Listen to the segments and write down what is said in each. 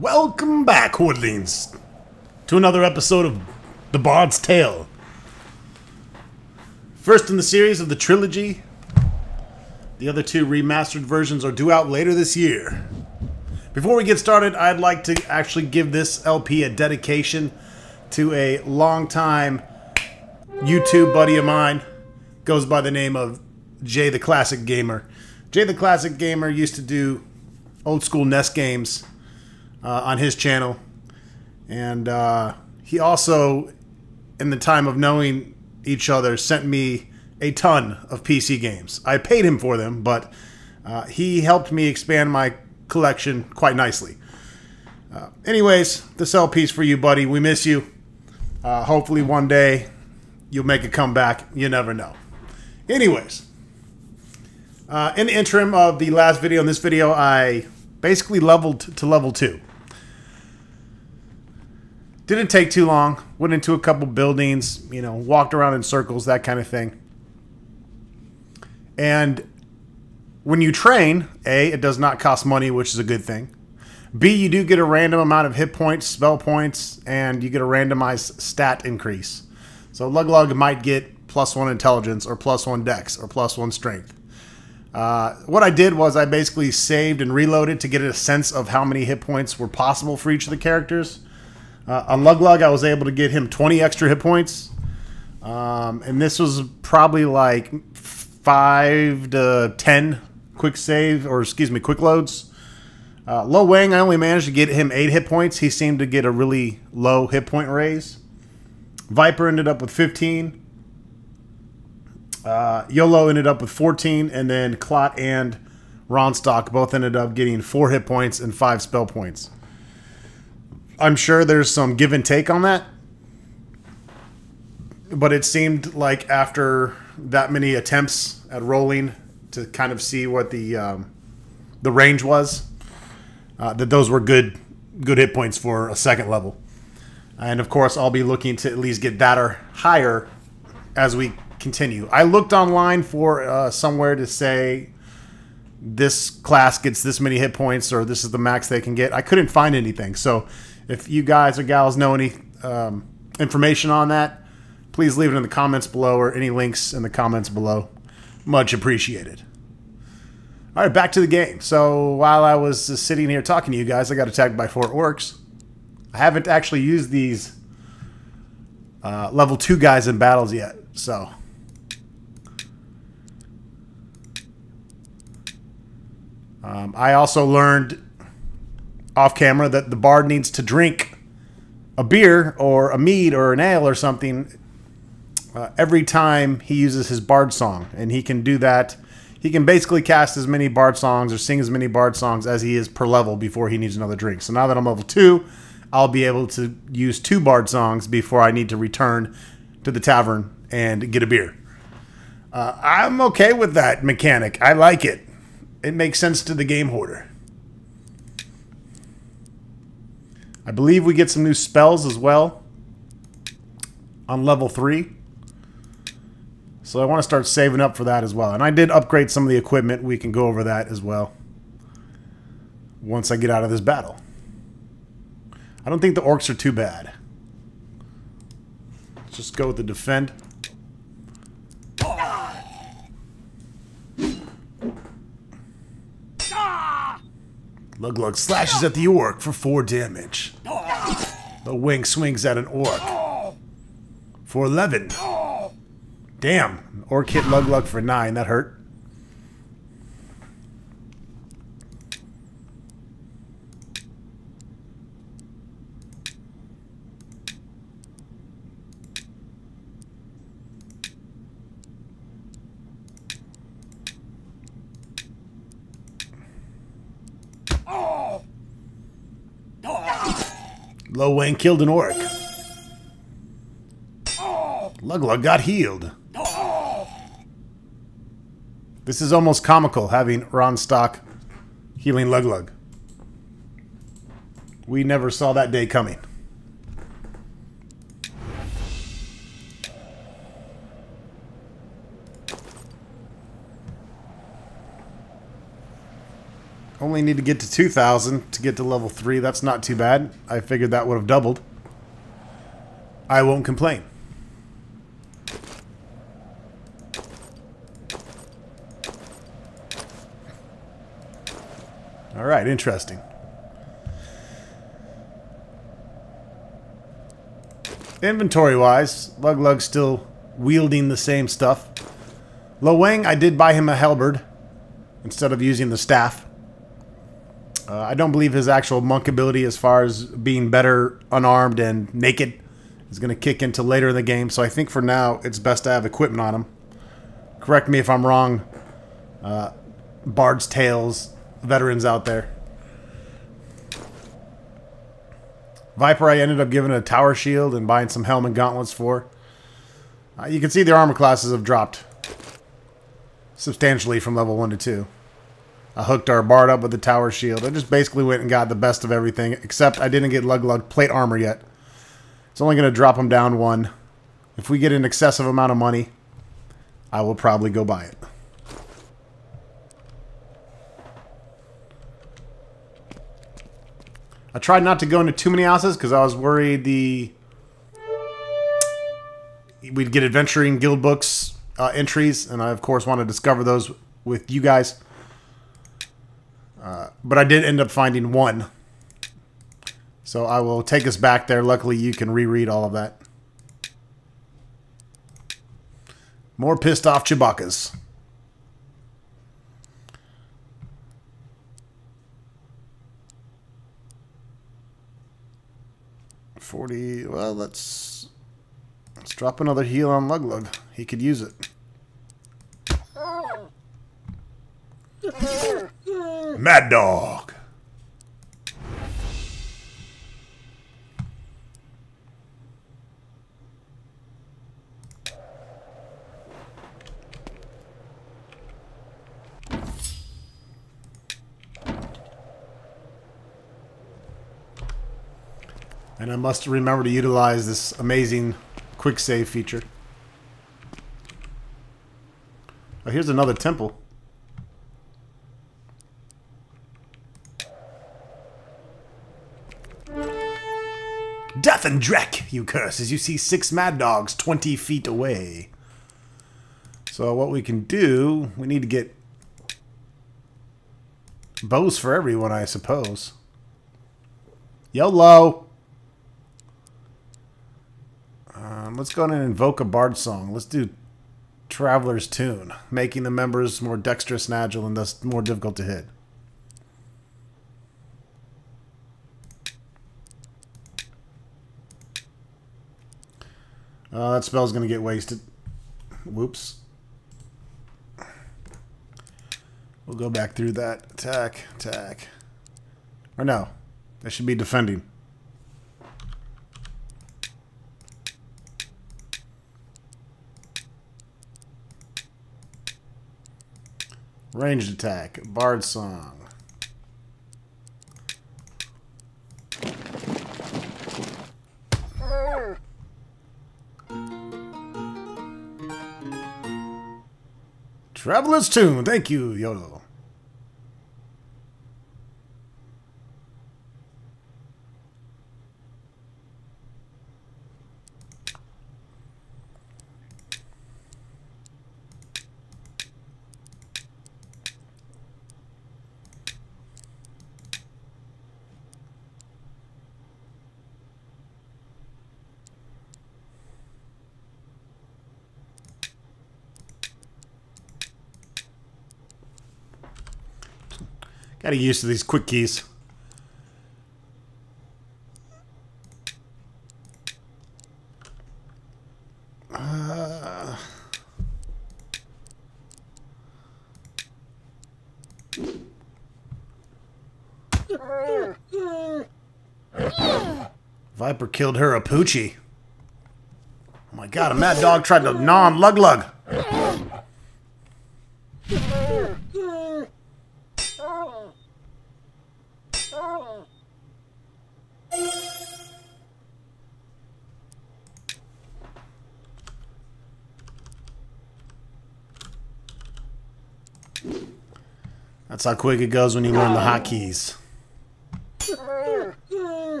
Welcome back, Hoodlings, to another episode of The Bard's Tale. First in the series of the trilogy. The other two remastered versions are due out later this year. Before we get started, I'd like to actually give this LP a dedication to a longtime YouTube buddy of mine. Goes by the name of Jay the Classic Gamer. Jay the Classic Gamer used to do old school NES games on his channel, and he also, in the time of knowing each other, sent me a ton of PC games. I paid him for them, but he helped me expand my collection quite nicely. Anyways, this LP's for you, buddy. We miss you. Hopefully one day you'll make a comeback. You never know. Anyways, in the interim of the last video and this video, I basically leveled to level 2. Didn't take too long. Went into a couple buildings, you know, walked around in circles, that kind of thing. And when you train, A, it does not cost money, which is a good thing. B, you do get a random amount of hit points, spell points, and you get a randomized stat increase. So Luglug might get +1 intelligence, or +1 dex, or +1 strength. What I did was I basically saved and reloaded to get a sense of how many hit points were possible for each of the characters. On Luglug, I was able to get him 20 extra hit points. And this was probably like 5 to 10 quick save, or excuse me, quick loads. Lo Wang, I only managed to get him 8 hit points. He seemed to get a really low hit point raise. Viper ended up with 15. YOLO ended up with 14, and then Clot and Ronstock both ended up getting 4 hit points and 5 spell points. I'm sure there's some give and take on that, but it seemed like after that many attempts at rolling to kind of see what the range was, that those were good hit points for a second level. And of course, I'll be looking to at least get that or higher as we continue. I looked online for somewhere to say this class gets this many hit points, or this is the max they can get. I couldn't find anything. So if you guys or gals know any information on that, please leave it in the comments below, or any links in the comments below. Much appreciated. All right, back to the game. So while I was just sitting here talking to you guys, I got attacked by 4 orcs. I haven't actually used these level 2 guys in battles yet, so I also learned off camera that the bard needs to drink a beer or a mead or an ale or something every time he uses his bard song, and he can do that. He can basically cast as many bard songs or sing as many bard songs as he is per level before he needs another drink. So now that I'm level 2, I'll be able to use 2 bard songs before I need to return to the tavern and get a beer. I'm okay with that mechanic. I like it. It makes sense to the GameHorder. I believe we get some new spells as well on level 3. So I want to start saving up for that as well. And I did upgrade some of the equipment. We can go over that as well once I get out of this battle. I don't think the orcs are too bad. Let's just go with the defend. Luglug slashes at the orc for 4 damage. The wing swings at an orc for 11. Damn, orc hit Luglug for 9. That hurt. Lo Wang killed an orc. Luglug got healed. This is almost comical, having Ronstock healing Luglug. We never saw that day coming. only only need to get to 2,000 to get to level 3. That's not too bad. I figured that would have doubled. I won't complain. Alright, interesting. Inventory-wise, Lug still wielding the same stuff. Lo Wang, I did buy him a halberd instead of using the staff. I don't believe his actual monk ability as far as being better unarmed and naked is going to kick into later in the game. So I think for now it's best to have equipment on him. Correct me if I'm wrong, Bard's Tales veterans out there. Viper I ended up giving a tower shield and buying some helm and gauntlets for. You can see the armor classes have dropped substantially from level 1 to 2. I hooked our Bard up with the tower shield. I just basically went and got the best of everything, except I didn't get Lug plate armor yet. It's only going to drop him down 1. If we get an excessive amount of money, I will probably go buy it. I tried not to go into too many houses because I was worried we'd get adventuring guild books entries, and I of course want to discover those with you guys. But I did end up finding 1. So I will take us back there. Luckily you can reread all of that. More pissed off Chewbacca's. Well, let's drop another heal on Lug. He could use it. Mad Dog. And I must remember to utilize this amazing quick save feature. Oh, here's another temple. Death and Drek, you curse, as you see 6 mad dogs 20 feet away. So what we can do, we need to get bows for everyone, I suppose. YOLO! Let's go ahead and invoke a bard song. Let's do Traveler's Tune, making the members more dexterous and agile and thus more difficult to hit. That spell's going to get wasted. Whoops. We'll go back through that. Attack, attack. Or no, that should be defending. Ranged attack, bard song. Traveler's Tune, thank you, YOLO. Gotta get used to these quick keys. Viper killed her a poochie. Oh my god, a mad dog tried to gnaw on Lug. That's how quick it goes when you learn the hotkeys.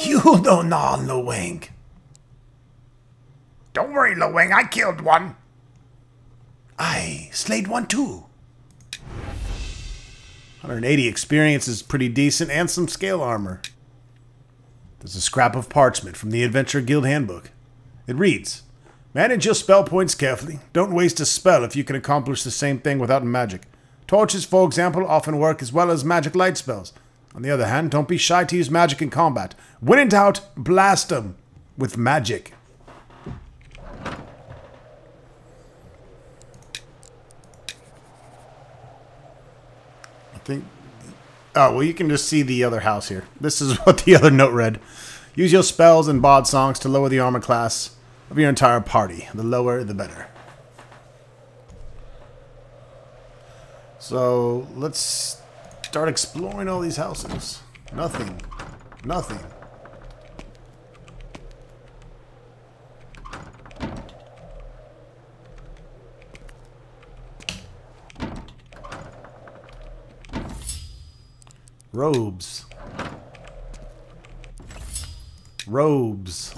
You don't know, Lewing. Don't worry, Lewing. I killed one. I slayed one too. 180 experience is pretty decent, and some scale armor. There's a scrap of parchment from the Adventure Guild Handbook. It reads, manage your spell points carefully. Don't waste a spell if you can accomplish the same thing without magic. Torches, for example, often work as well as magic light spells. On the other hand, don't be shy to use magic in combat. When in doubt, blast them with magic. I think... Oh, well, you can just see the other house here. This is what the other note read. Use your spells and bard songs to lower the armor class of your entire party. The lower, the better. So, let's start exploring all these houses. Nothing. Nothing. Robes. Robes.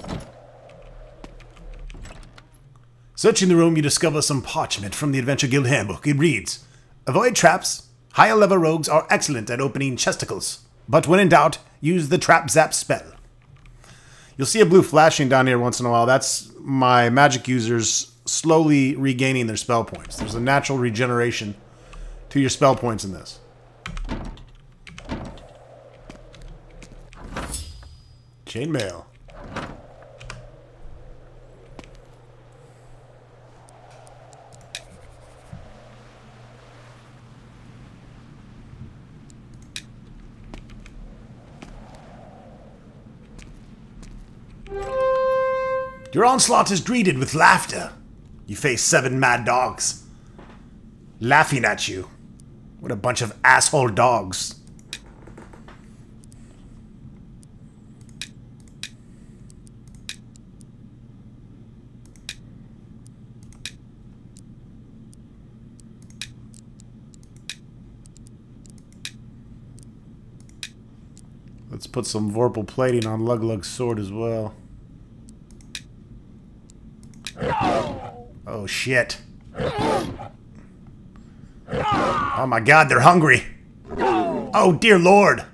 Searching the room, you discover some parchment from the Adventure Guild Handbook. It reads, avoid traps. Higher level rogues are excellent at opening chesticles, but when in doubt, use the Trap Zap spell. You'll see a blue flashing down here once in a while. That's my magic users slowly regaining their spell points. There's a natural regeneration to your spell points in this. Chainmail. Your onslaught is greeted with laughter. You face 7 mad dogs laughing at you. What a bunch of asshole dogs. Let's put some Vorpal plating on Luglug's sword as well. Oh, shit. Oh my god, they're hungry. Oh, dear lord.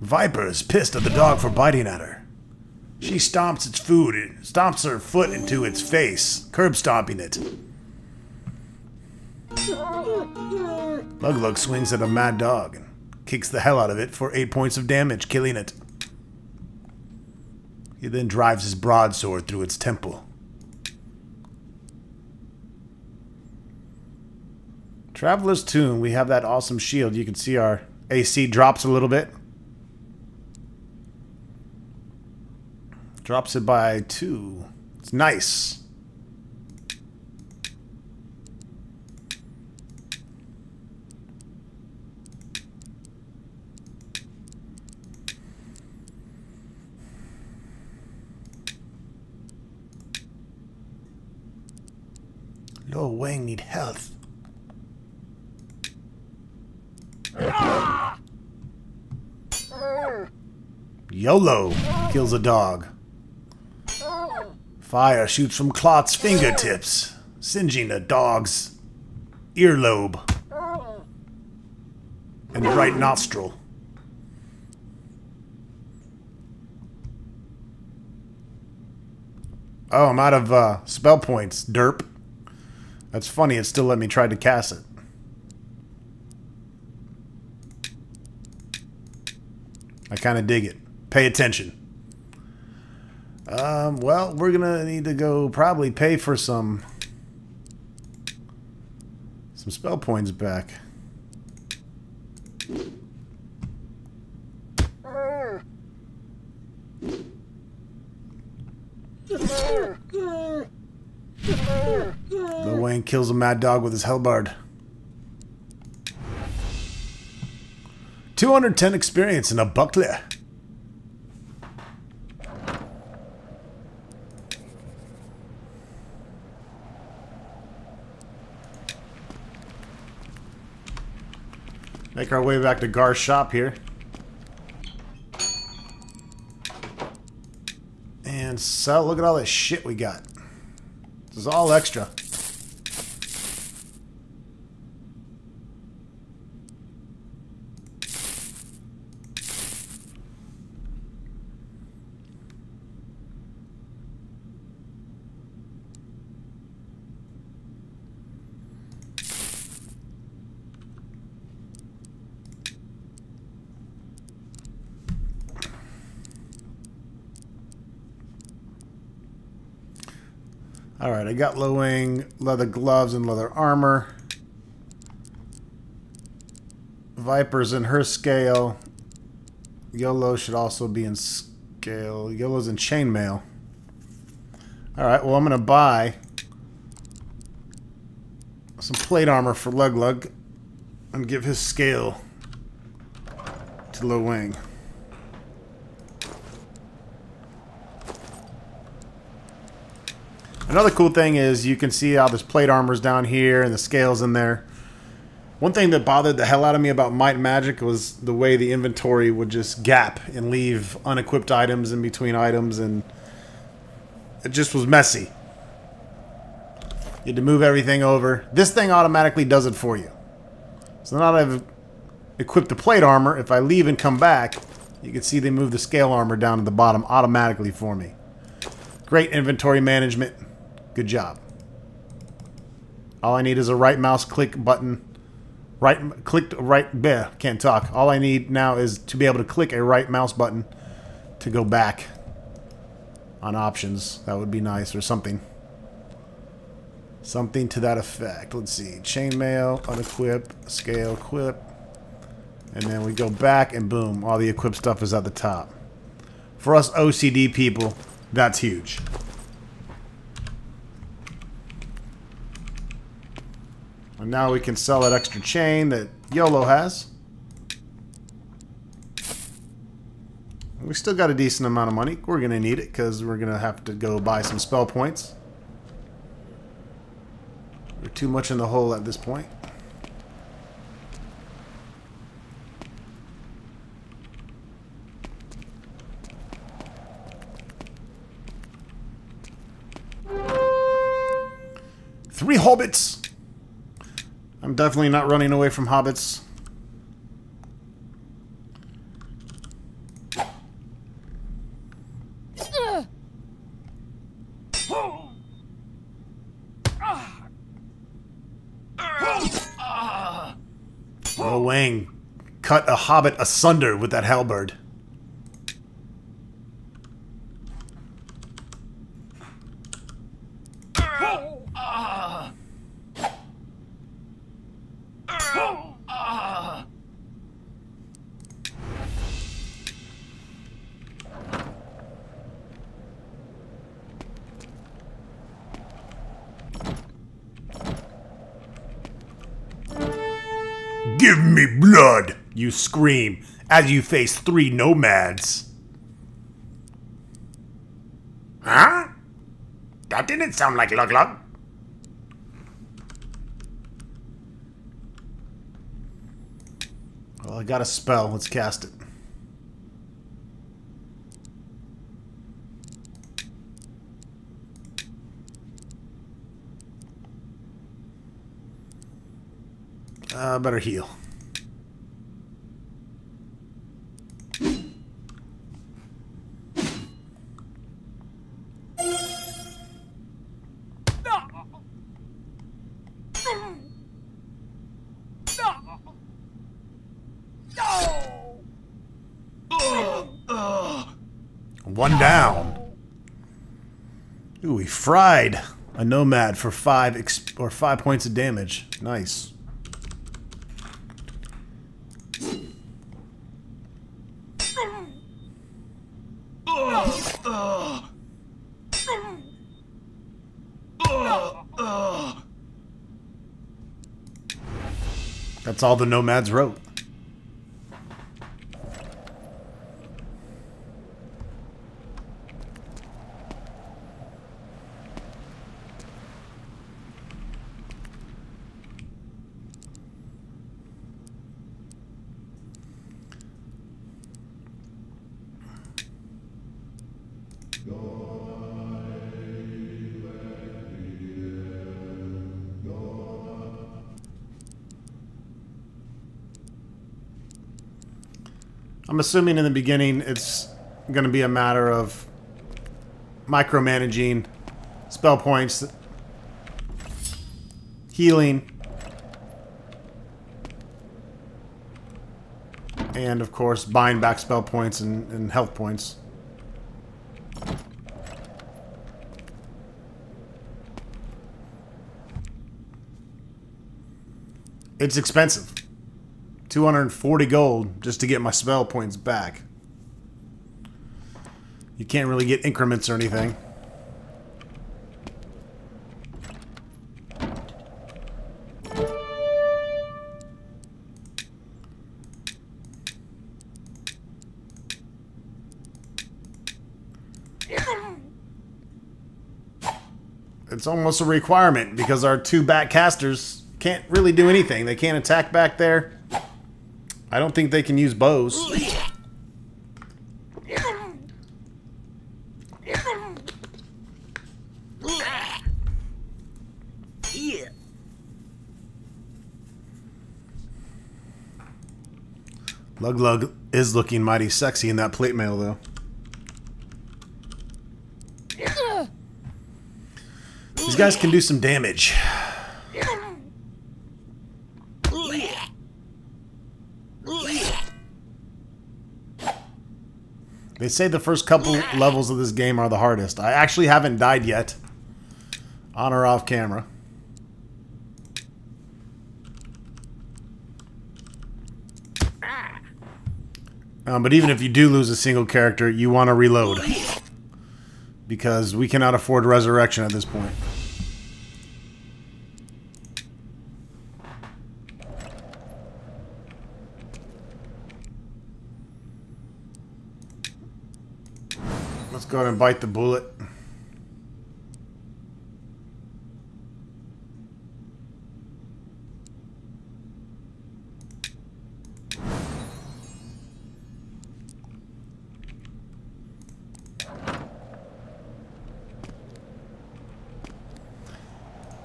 Viper is pissed at the dog for biting at her. She stomps its food, stomps her foot into its face, curb stomping it. Luglug swings at a mad dog and kicks the hell out of it for 8 points of damage, killing it. He then drives his broadsword through its temple. Traveler's Tomb, we have that awesome shield. You can see our AC drops a little bit. Drops it by 2. It's nice. Lo Wang need health. YOLO kills a dog. Fire shoots from Clot's fingertips, singeing a dog's earlobe and right nostril. Oh, I'm out of spell points, derp. That's funny, it still let me try to cast it. I kind of dig it. Pay attention. Well, we're gonna need to go probably pay for some spell points back. Lil Wayne kills a mad dog with his hellbard. 210 experience in a buckler. Make our way back to Gar's shop here. And sell. Look at all that shit we got. This is all extra. Alright, I got low-wing leather gloves and leather armor. Viper's in her scale. YOLO should also be in scale. YOLO's in chainmail. Alright, well I'm going to buy some plate armor for Lug Lug and give his scale to low-wing. Another cool thing is you can see how this plate armor's down here and the scales in there. One thing that bothered the hell out of me about Might and Magic was the way the inventory would just gap and leave unequipped items in between items, and it just was messy. You had to move everything over. This thing automatically does it for you. So now that I've equipped the plate armor, if I leave and come back, you can see they move the scale armor down to the bottom automatically for me. Great inventory management. Good job. All I need is a right mouse click button. Can't talk. All I need now is to be able to click a right mouse button to go back on options. That would be nice, or something. Something to that effect. Let's see. Chainmail, unequip, scale, equip. And then we go back and boom, all the equipped stuff is at the top. For us OCD people, that's huge. And now we can sell that extra chain that YOLO has. We still got a decent amount of money. We're going to need it because we're going to have to go buy some spell points. We're too much in the hole at this point. Three hobbits! I'm definitely not running away from hobbits. Oh, Wang cut a hobbit asunder with that halberd. Give me blood, you scream, as you face three nomads. Huh? That didn't sound like Lug Lug. Well, I got a spell. Let's cast it. Better heal. One down. Ooh, we fried a nomad for 5 points of damage. Nice. That's all the nomads wrote. I'm assuming in the beginning it's going to be a matter of micromanaging spell points, healing, and of course buying back spell points and health points. It's expensive. 240 gold just to get my spell points back. You can't really get increments or anything. It's almost a requirement because our two back casters can't really do anything. They can't attack back there. I don't think they can use bows. Lug Lug is looking mighty sexy in that plate mail, though. These guys can do some damage. They say the first couple levels of this game are the hardest. I actually haven't died yet. On or off camera. But even if you do lose a single character, you want to reload. Because we cannot afford resurrection at this point. Let's go ahead and bite the bullet.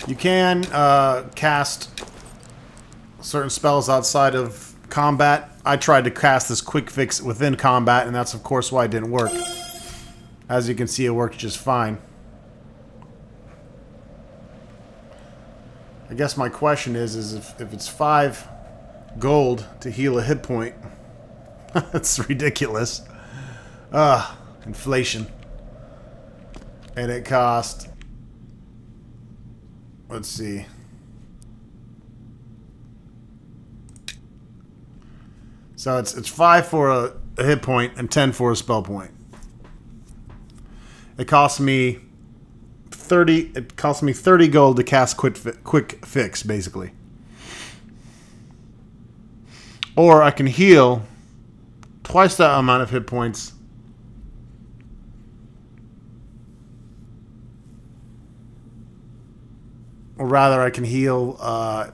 You can cast certain spells outside of combat. I tried to cast this quick fix within combat, and that's of course why it didn't work. As you can see, it works just fine. I guess my question is if it's 5 gold to heal a hit point, that's ridiculous. Inflation. And it cost, let's see, so it's 5 for a hit point and 10 for a spell point. It cost me 30. It cost me 30 gold to cast quick fix, basically. Or I can heal twice that amount of hit points. Or rather, I can heal,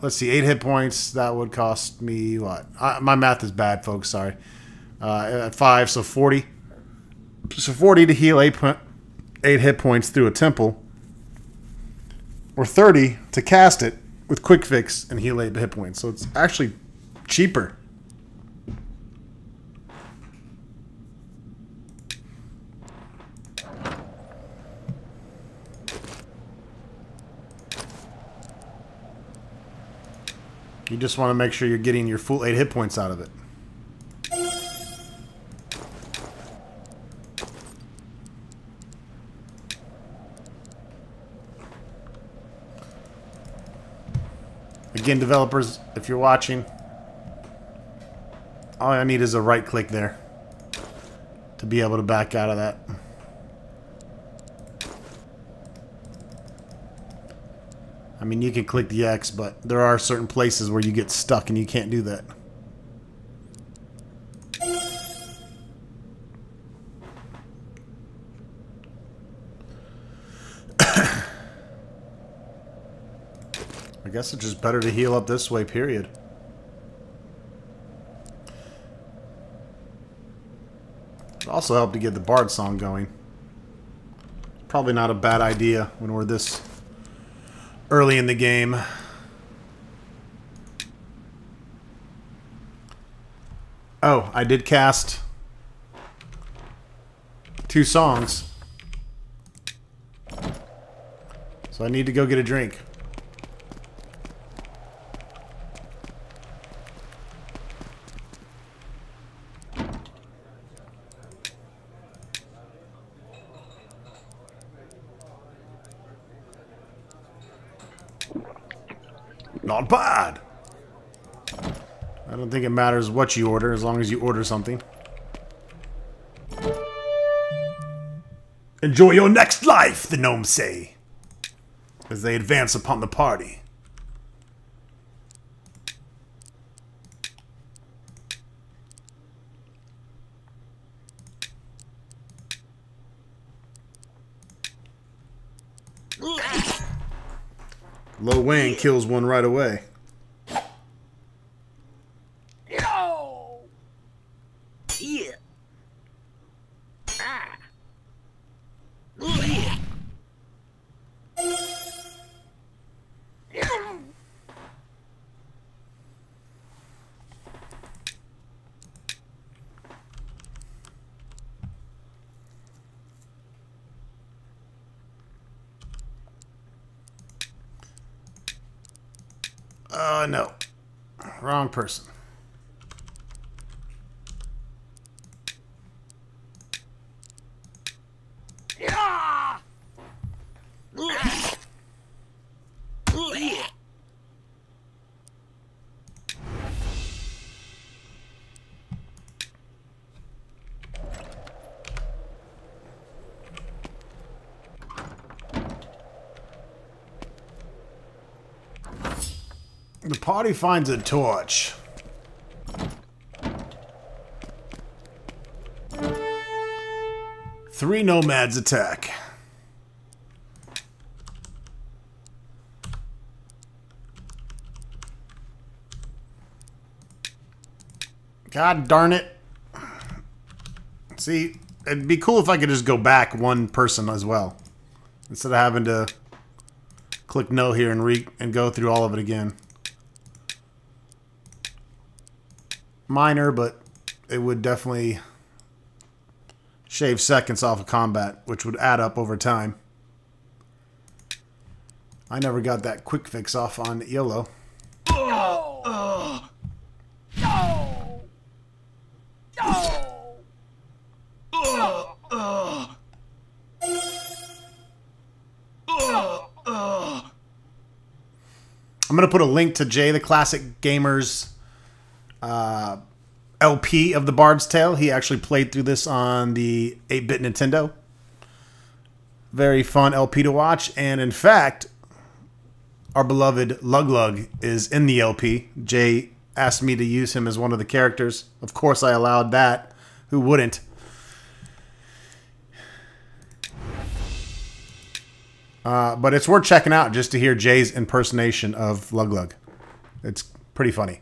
let's see, 8 hit points. That would cost me what? My math is bad, folks, sorry. At 5, so 40. So 40 to heal 8 hit points through a temple. Or 30 to cast it with quick fix and heal 8 hit points. So it's actually cheaper. You just want to make sure you're getting your full 8 hit points out of it. Again, developers, if you're watching, all I need is a right click there to be able to back out of that. I mean, you can click the X, but there are certain places where you get stuck and you can't do that. I guess it's just better to heal up this way, period. It also helped to get the Bard song going. Probably not a bad idea when we're this early in the game. Oh, I did cast 2 songs. So I need to go get a drink. Not bad. I don't think it matters what you order as long as you order something. Enjoy your next life, the gnomes say, as they advance upon the party. Low Wayne kills one right away. No. Wrong person. The party finds a torch. Three nomads attack. God darn it. See, it'd be cool if I could just go back one person as well, instead of having to click no here and go through all of it again. Minor, but it would definitely shave seconds off of combat, which would add up over time. I never got that quick fix off on YOLO. I'm going to put a link to Jay the Classic Gamer's LP of The Bard's Tale. He actually played through this on the 8-bit Nintendo. Very fun LP to watch. And in fact, our beloved Lug Lug is in the LP. Jay asked me to use him as one of the characters. Of course I allowed that. Who wouldn't? But it's worth checking out just to hear Jay's impersonation of Lug Lug. It's pretty funny.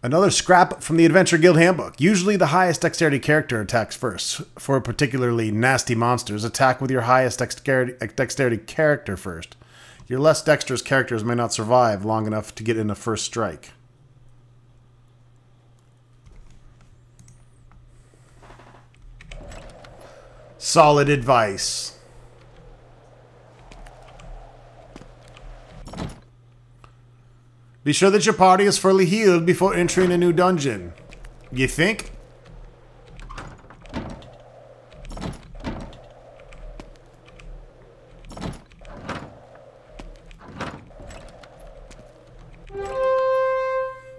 Another scrap from the Adventure Guild Handbook. Usually the highest dexterity character attacks first. For particularly nasty monsters, attack with your highest dexterity character first. Your less dexterous characters may not survive long enough to get in a first strike. Solid advice. Be sure that your party is fully healed before entering a new dungeon. You think?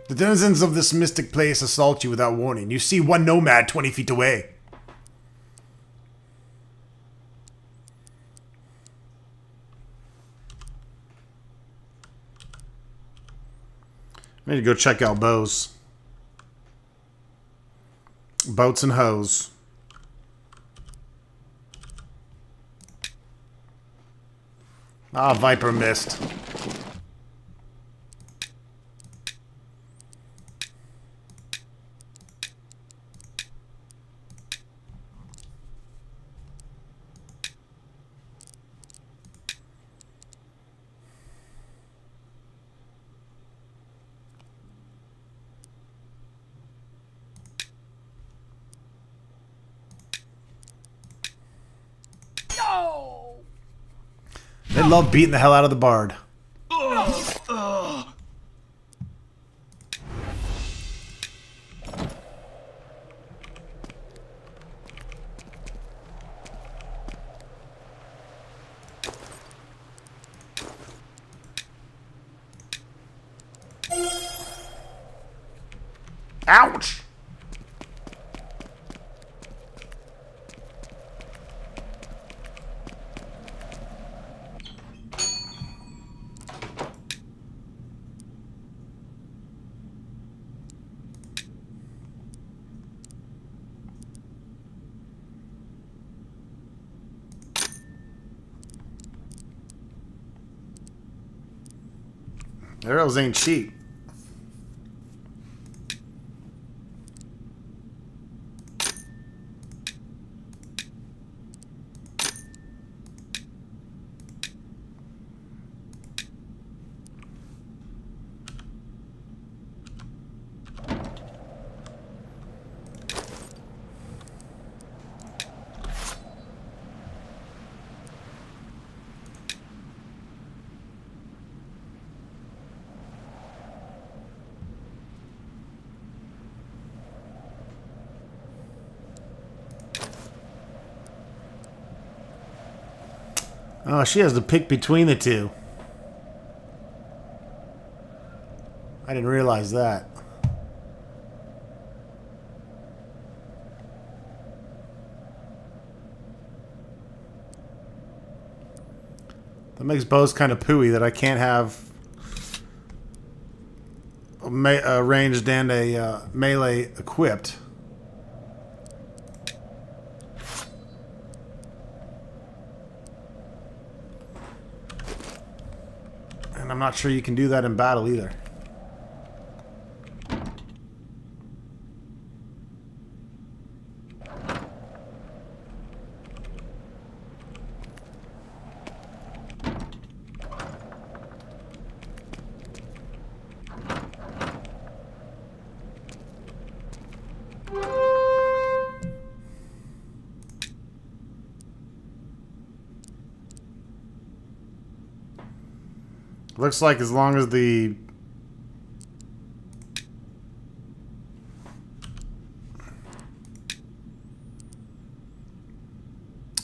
The denizens of this mystic place assault you without warning. You see one nomad 20 feet away. I need to go check out bows. Boats and hoes. Ah, Viper missed. They love beating the hell out of the bard. Ouch! Arrows ain't cheap. Oh, she has to pick between the two. I didn't realize that. That makes bows kind of pooey that I can't have a ranged and a melee equipped. And I'm not sure you can do that in battle either. Looks like as long as the...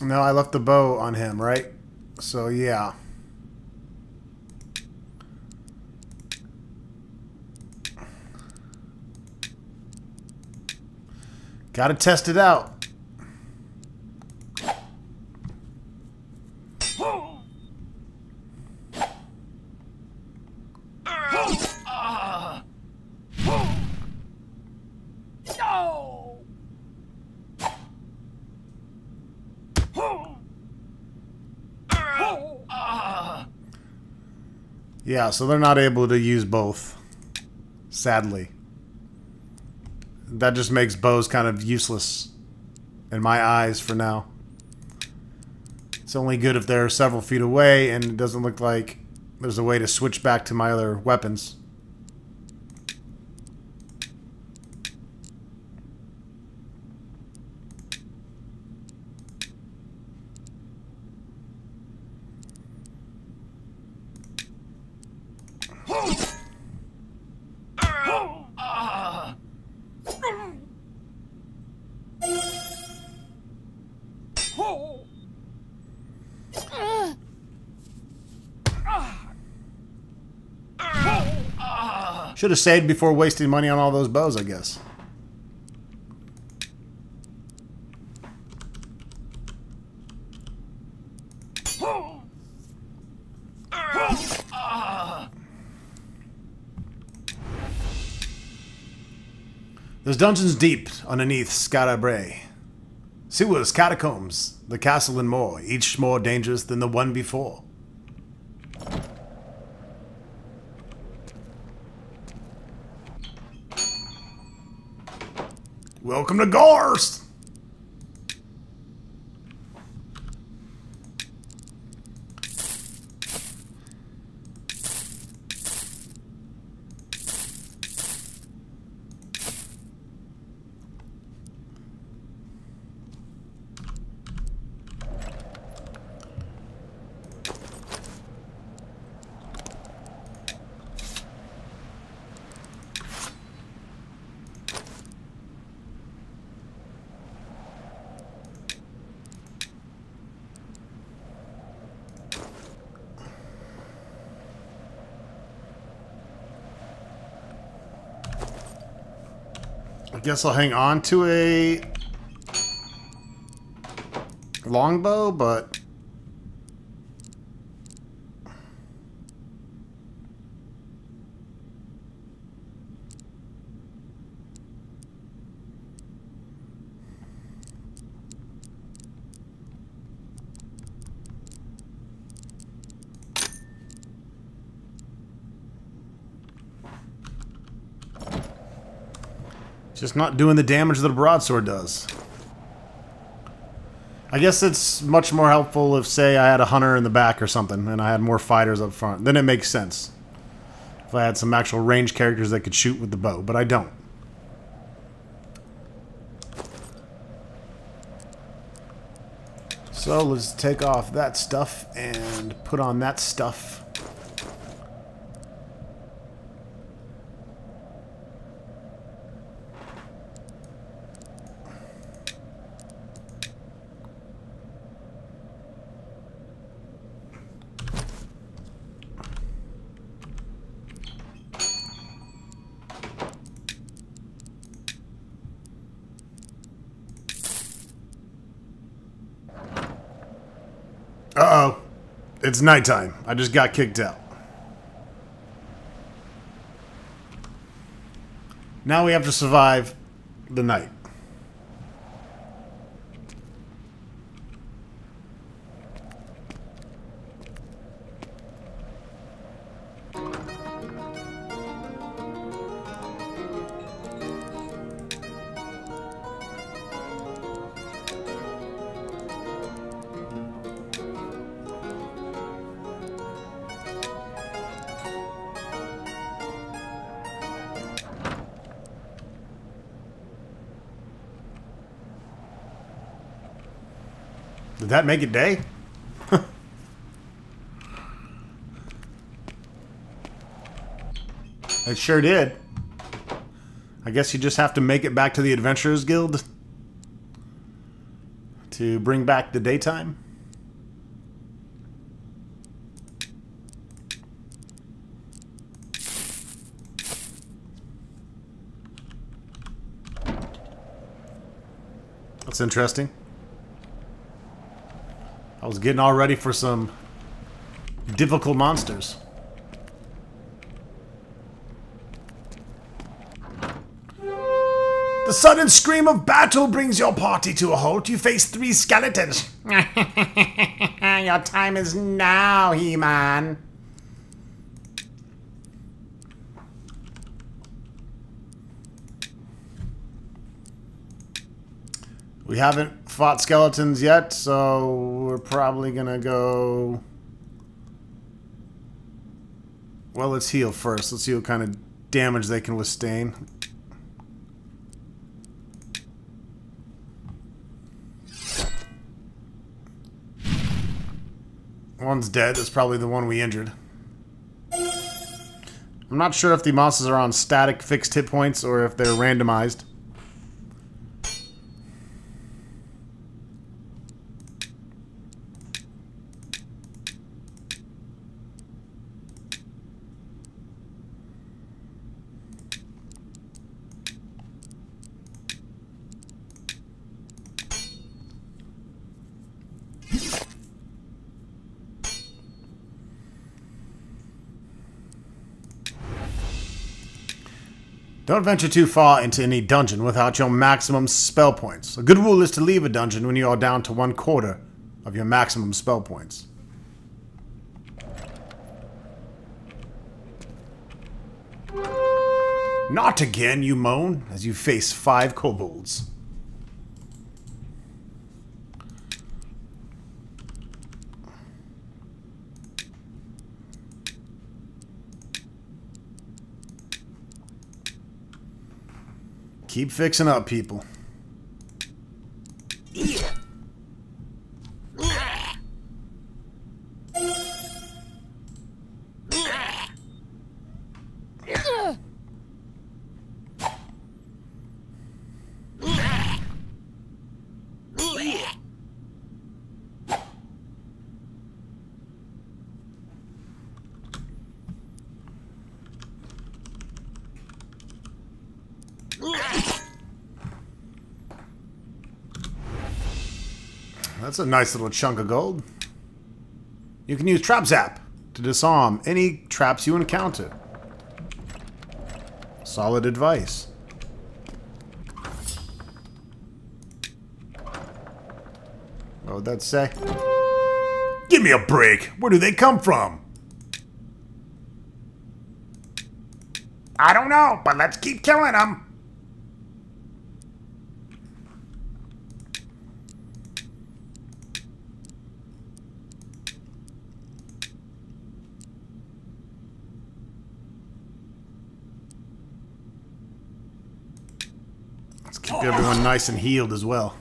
No, I left the bow on him, right? So, yeah. Gotta test it out. Yeah, so they're not able to use both, sadly. That just makes bows kind of useless in my eyes for now. It's only good if they're several feet away and it doesn't look like there's a way to switch back to my other weapons. Should have saved before wasting money on all those bows, I guess. There's dungeons deep underneath Skara Brae. Sewers, catacombs, the castle and more, each more dangerous than the one before. Welcome to Gorse! I guess I'll hang on to a longbow, but just not doing the damage that a broadsword does. I guess it's much more helpful if, say, I had a hunter in the back or something, and I had more fighters up front. Then it makes sense. If I had some actual ranged characters that could shoot with the bow, but I don't. So let's take off that stuff and put on that stuff. Uh-oh. It's nighttime. I just got kicked out. Now we have to survive the night. Did that make it day? It sure did. I guess you just have to make it back to the Adventurers Guild to bring back the daytime. That's interesting. I was getting all ready for some difficult monsters. The sudden scream of battle brings your party to a halt. You face 3 skeletons. Your time is now, He-Man. We haven't fought skeletons yet, so we're probably gonna go... Well, let's heal first. Let's see what kind of damage they can withstand. One's dead. That's probably the one we injured. I'm not sure if the monsters are on static fixed hit points or if they're randomized. Don't venture too far into any dungeon without your maximum spell points. A good rule is to leave a dungeon when you are down to 1/4 of your maximum spell points. Not again, you moan, as you face 5 kobolds. Keep fixing up, people. That's a nice little chunk of gold. You can use Trap Zap to disarm any traps you encounter. Solid advice. What would that say? Give me a break! Where do they come from? I don't know, but let's keep killing them. Let's keep everyone nice and healed as well.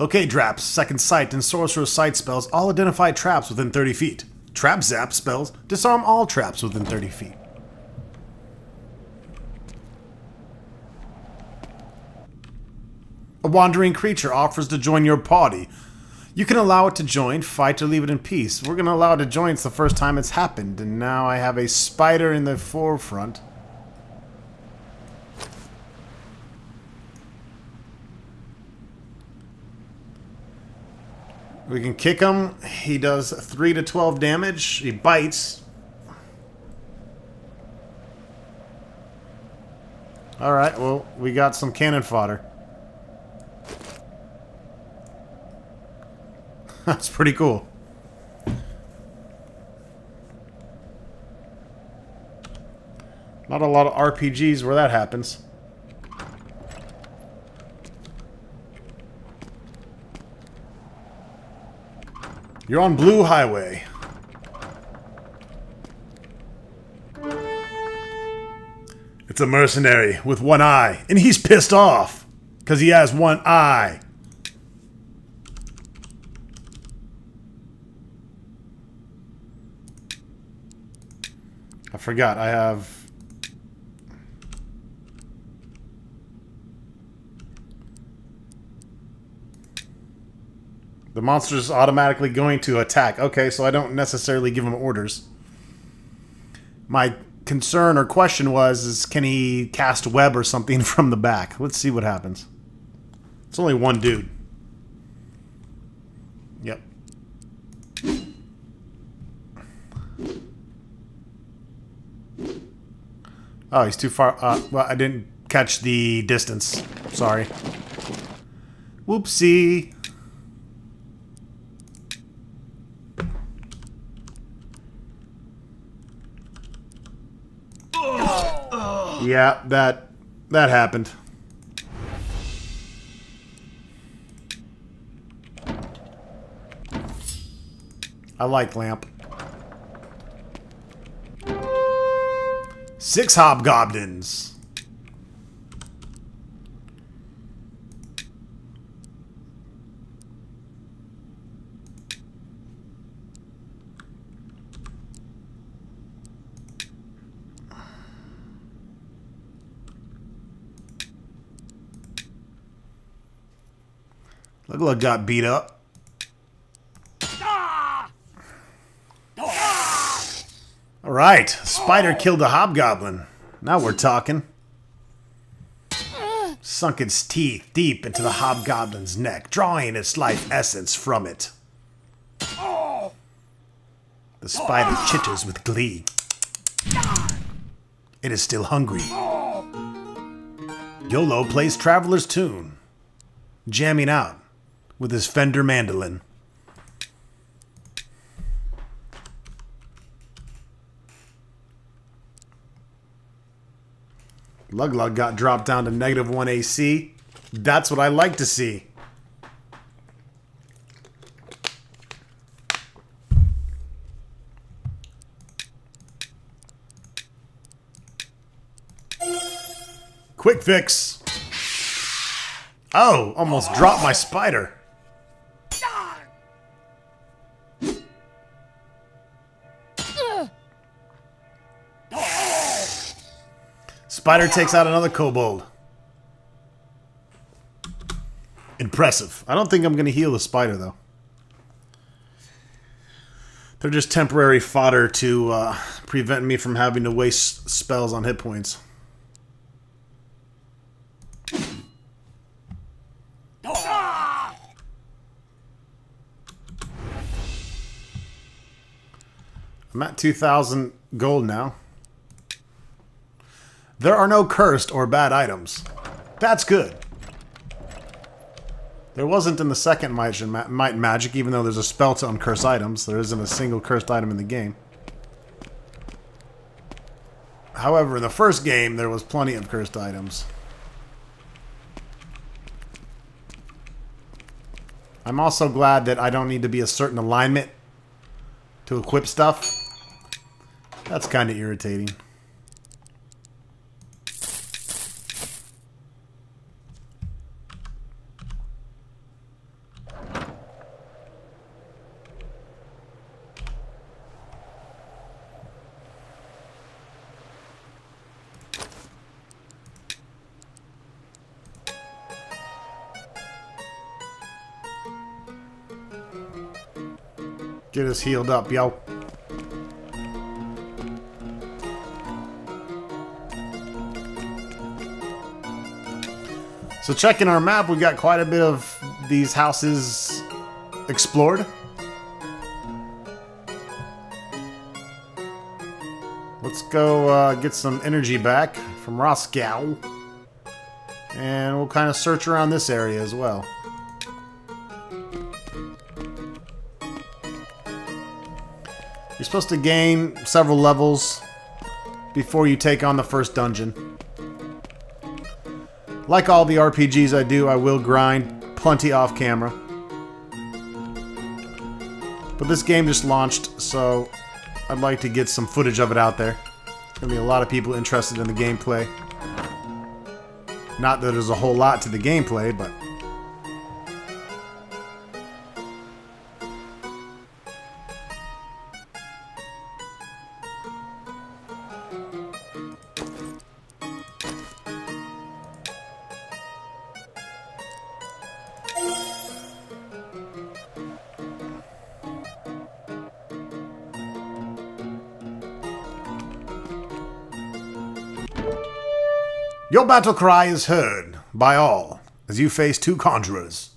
Locate traps, Second Sight, and Sorcerer's Sight spells all identify traps within 30 feet. Trap Zap spells disarm all traps within 30 feet. A wandering creature offers to join your party. You can allow it to join, fight, or leave it in peace. We're going to allow it to join. It's the first time it's happened, and now I have a spider in the forefront. We can kick him. He does 3 to 12 damage. He bites. Alright, well, we got some cannon fodder. That's pretty cool. Not a lot of RPGs where that happens. You're on Blue Highway. It's a mercenary with one eye, and he's pissed off because he has one eye. I forgot, I have... The monster's automatically going to attack. Okay, so I don't necessarily give him orders. My concern or question was, can he cast web or something from the back? Let's see what happens. It's only one dude. Yep. Oh, he's too far. Well, I didn't catch the distance. Sorry. Whoopsie. Yeah, that happened. I like lamp. 6 hobgoblins. Look like got beat up. Alright, spider killed a hobgoblin. Now we're talking. Sunk its teeth deep into the hobgoblin's neck, drawing its life essence from it. The spider chitters with glee. It is still hungry. Yolo plays Traveler's Tune, jamming out with his Fender mandolin. Luglug got dropped down to -1 AC. That's what I like to see. Quick fix. Oh, almost dropped my spider. Spider takes out another kobold. Impressive. I don't think I'm going to heal the spider, though. They're just temporary fodder to prevent me from having to waste spells on hit points. I'm at 2,000 gold now. There are no cursed or bad items. That's good. There wasn't in the second Might and Magic, even though there's a spell to uncurse items. There isn't a single cursed item in the game. However, in the first game, there was plenty of cursed items. I'm also glad that I don't need to be a certain alignment to equip stuff. That's kind of irritating. Get us healed up, yo. So checking our map, we got quite a bit of these houses explored. Let's go get some energy back from Roscoe. And we'll kind of search around this area as well. You're supposed to gain several levels before you take on the first dungeon. Like all the RPGs I do, I will grind plenty off camera. But this game just launched, so I'd like to get some footage of it out there. There's going to be a lot of people interested in the gameplay. Not that there's a whole lot to the gameplay, but... Your battle cry is heard by all as you face two conjurers.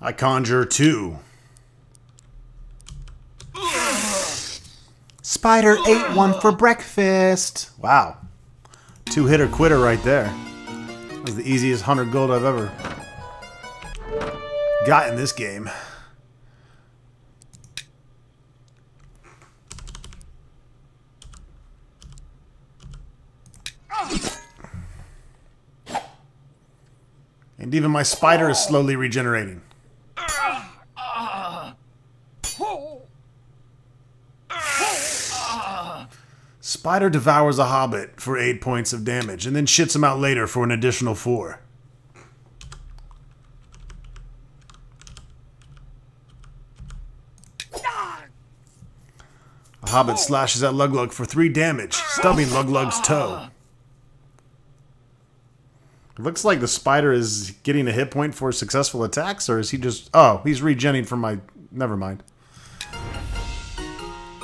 I conjure two. Spider ate one for breakfast. Wow. Two-hitter quitter right there. That was the easiest 100 gold I've ever got in this game. And even my spider is slowly regenerating. Spider devours a hobbit for 8 points of damage, and then shits him out later for an additional 4. A hobbit slashes at Luglug for 3 damage, stubbing Luglug's toe. It looks like the spider is getting a hit point for successful attacks, or is he just... Oh, he's regenning from my... Never mind.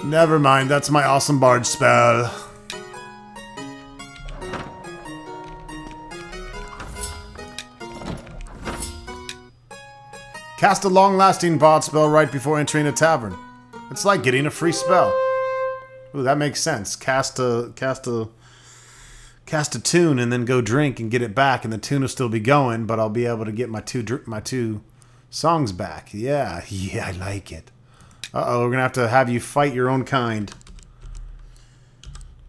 Never mind, that's my awesome bard spell. Cast a long-lasting bard spell right before entering a tavern. It's like getting a free spell. Ooh, that makes sense. Cast a tune and then go drink and get it back, and the tune will still be going, but I'll be able to get my two songs back. Yeah, I like it. Uh-oh, we're gonna have you fight your own kind.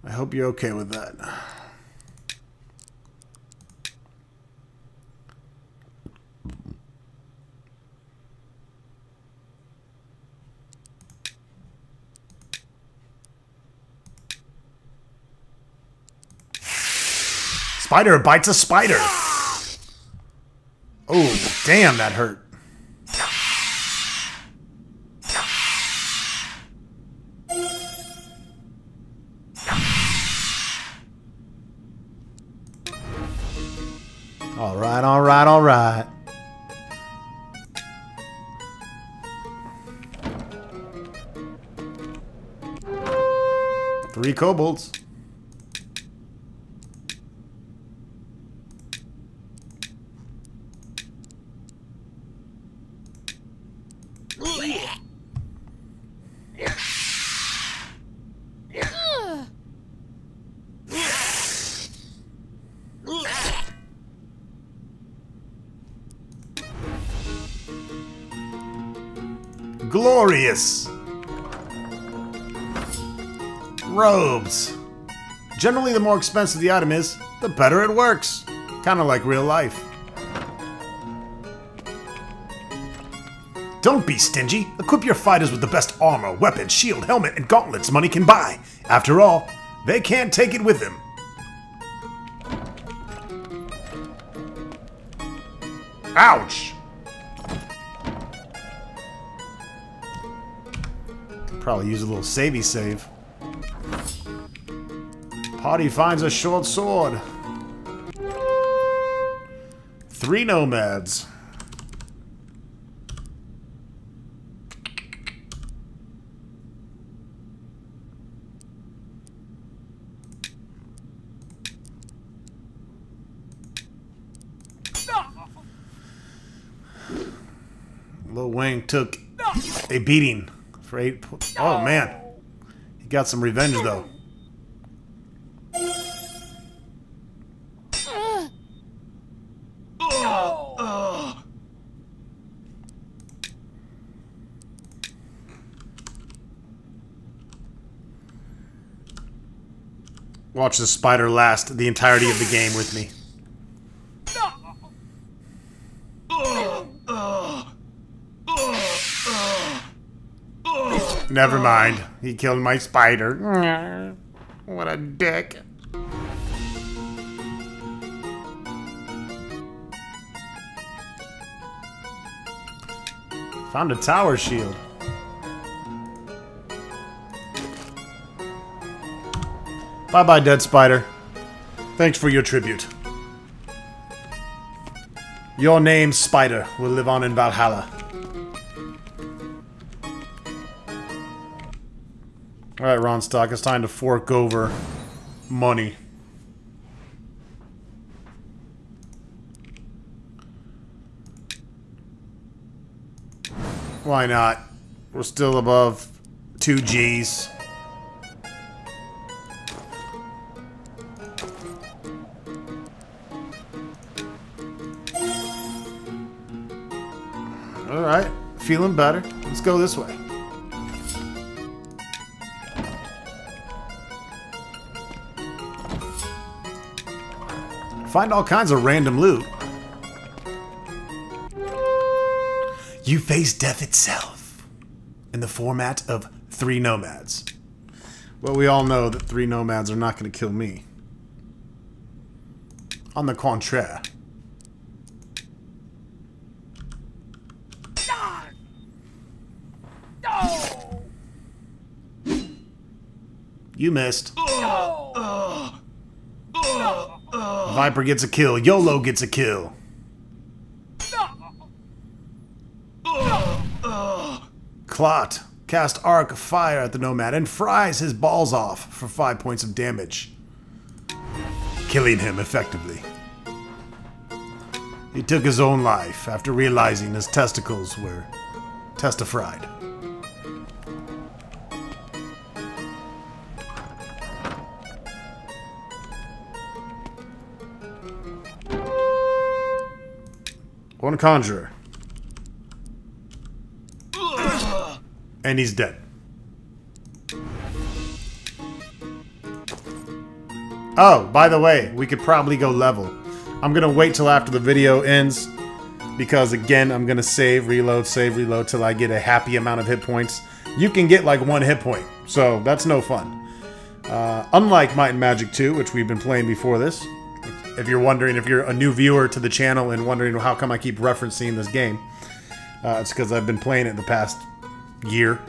I hope you're okay with that. Spider bites a spider. Oh, damn, that hurt. Alright, alright, alright. Three kobolds. Glorious! Robes. Generally, the more expensive the item is, the better it works. Kind of like real life. Don't be stingy. Equip your fighters with the best armor, weapon, shield, helmet, and gauntlets money can buy. After all, they can't take it with them. Ouch! Probably use a little savey save. Party finds a short sword. 3 nomads. Lil Wang took a beating for 8. Oh man, he got some revenge though. Watch the spider last the entirety of the game with me. Never mind. He killed my spider. What a dick. Found a tower shield. Bye-bye, dead spider. Thanks for your tribute. Your name, Spider, will live on in Valhalla. Alright, Ronstock, it's time to fork over money. Why not? We're still above 2 Gs. Alright, feeling better. Let's go this way. Find all kinds of random loot. You face death itself in the format of 3 nomads. Well, we all know that 3 nomads are not going to kill me. On the contraire. You missed. Viper gets a kill. YOLO gets a kill. Clot. Cast arc fire at the nomad and fries his balls off for 5 points of damage. Killing him effectively. He took his own life after realizing his testicles were testifried. One conjurer. And he's dead. Oh, by the way, we could probably go level. I'm gonna wait till after the video ends, because again, I'm gonna save, reload till I get a happy amount of hit points. You can get like 1 hit point, so that's no fun. Unlike Might and Magic 2, which we've been playing before this. If you're wondering, if you're a new viewer to the channel and wondering how come I keep referencing this game, it's because I've been playing it the past year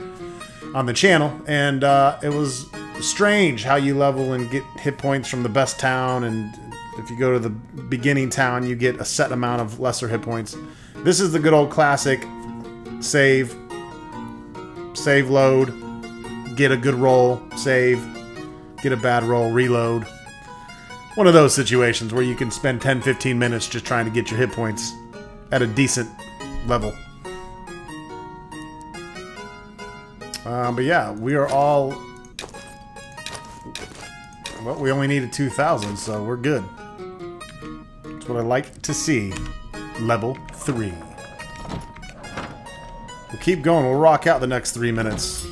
on the channel, and it was strange how you level and get hit points from the best town and If you go to the beginning town, you get a set amount of lesser hit points. This is the good old classic save, load, get a good roll, save, get a bad roll, reload. One of those situations where you can spend 10-15 minutes just trying to get your hit points at a decent level. But yeah, we are all... Well, we only needed 2,000, so we're good. That's what I like to see. Level 3. We'll keep going. We'll rock out the next 3 minutes.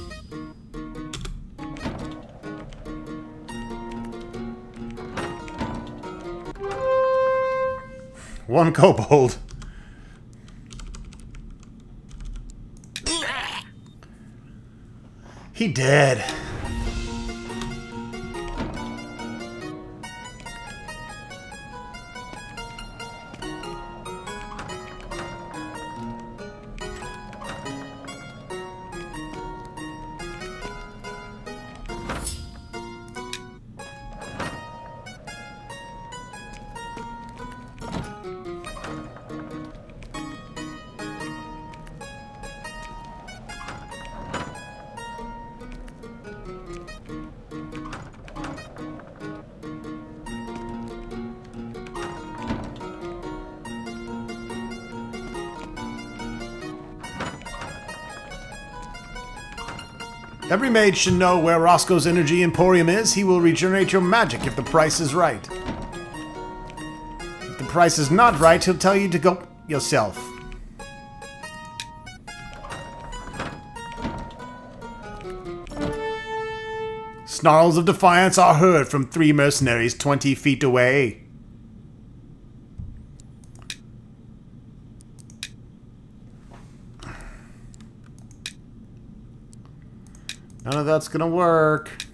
One kobold. He dead. Every mage should know where Roscoe's Energy Emporium is. He will regenerate your magic if the price is right. If the price is not right, he'll tell you to go yourself. Snarls of defiance are heard from 3 mercenaries 20 feet away. None of that's gonna work.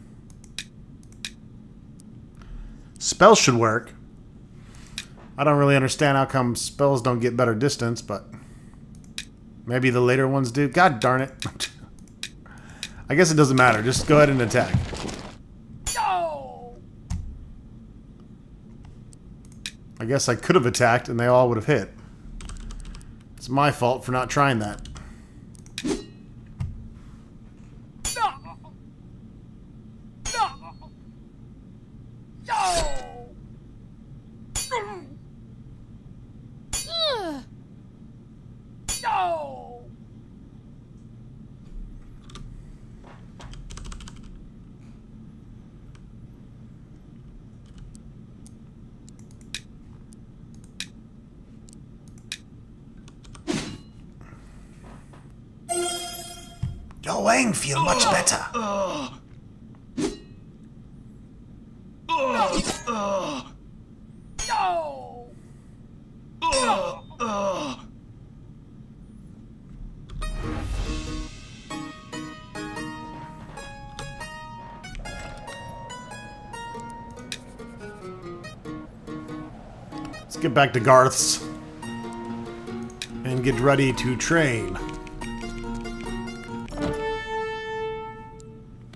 Spells should work. I don't really understand how come spells don't get better distance, but maybe the later ones do. God darn it. I guess it doesn't matter. Just go ahead and attack. No! I guess I could have attacked and they all would have hit. It's my fault for not trying that. Your wang feel much better. Let's get back to Garth's and get ready to train.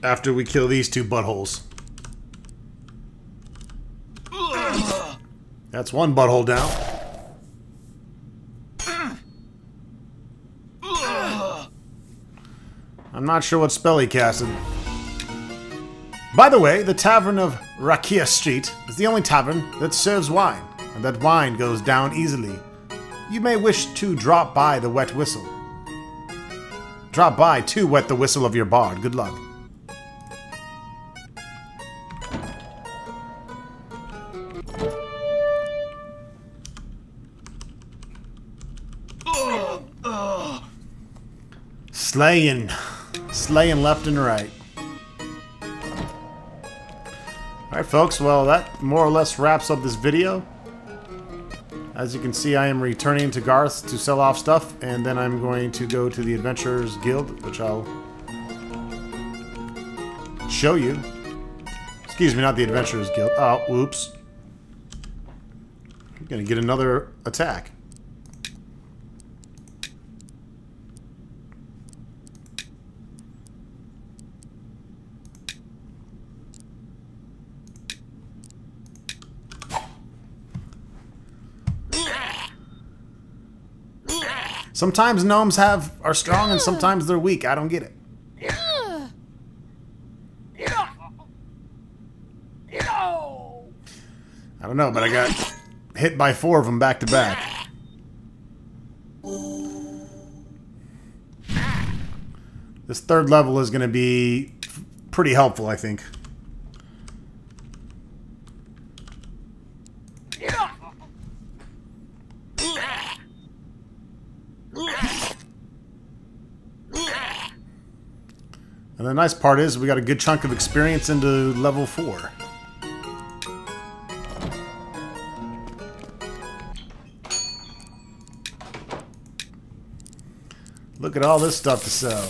After we kill these 2 buttholes. That's 1 butthole down. I'm not sure what spell he casted. By the way, the Tavern of Rakia Street is the only tavern that serves wine, and that wine goes down easily. You may wish to drop by the wet whistle. Drop by to wet the whistle of your bard. Good luck. Slaying left and right. Alright folks, well that more or less wraps up this video. As you can see, I am returning to Garth to sell off stuff, and then I'm going to go to the Adventurers Guild, which I'll show you. Excuse me, not the Adventurers Guild. Oh, whoops. I'm gonna get another attack. Sometimes gnomes are strong and sometimes they're weak. I don't get it. I don't know, but I got hit by 4 of them back to back. This third level is going to be pretty helpful, I think. And the nice part is we got a good chunk of experience into level 4. Look at all this stuff to sell.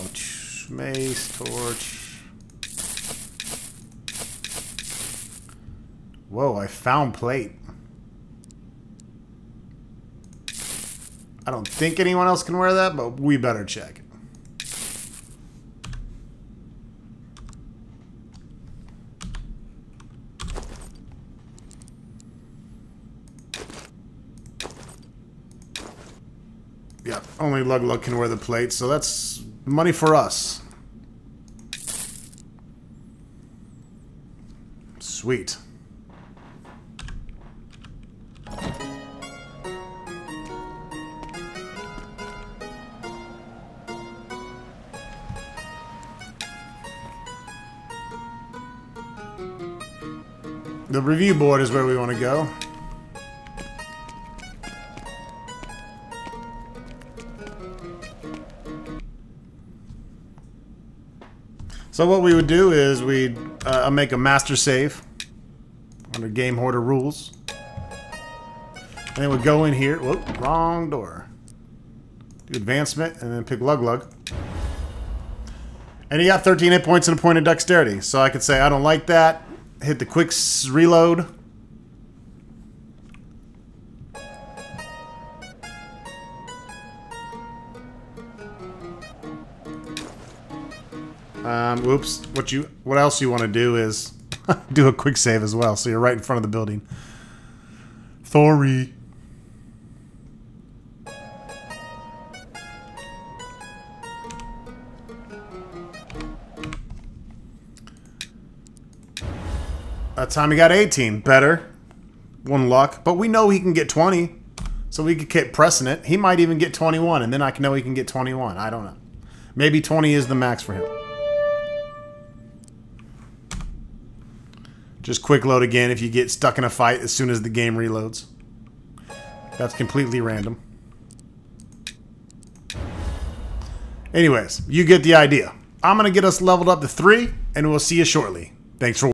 Mace, torch. Whoa, I found plate. I don't think anyone else can wear that, but we better check. Yeah, only Lug Lug can wear the plate, so that's money for us. Sweet. The review board is where we want to go. So what we would do is we'd make a master save under GameHorder rules. And then we'd go in here. Whoop, wrong door. Do advancement and then pick Lug Lug. And he got 13 hit points and a point of dexterity. So I could say, I don't like that. Hit the quick reload. Whoops. What else you want to do is do a quick save as well, so you're right in front of the building. Sorry. That time he got 18. Better. 1 luck. But we know he can get 20. So we could keep pressing it. He might even get 21, and then I know he can get 21. I don't know. Maybe 20 is the max for him. Just quick load again if you get stuck in a fight as soon as the game reloads. That's completely random. Anyways, you get the idea. I'm going to get us leveled up to 3, and we'll see you shortly. Thanks for watching.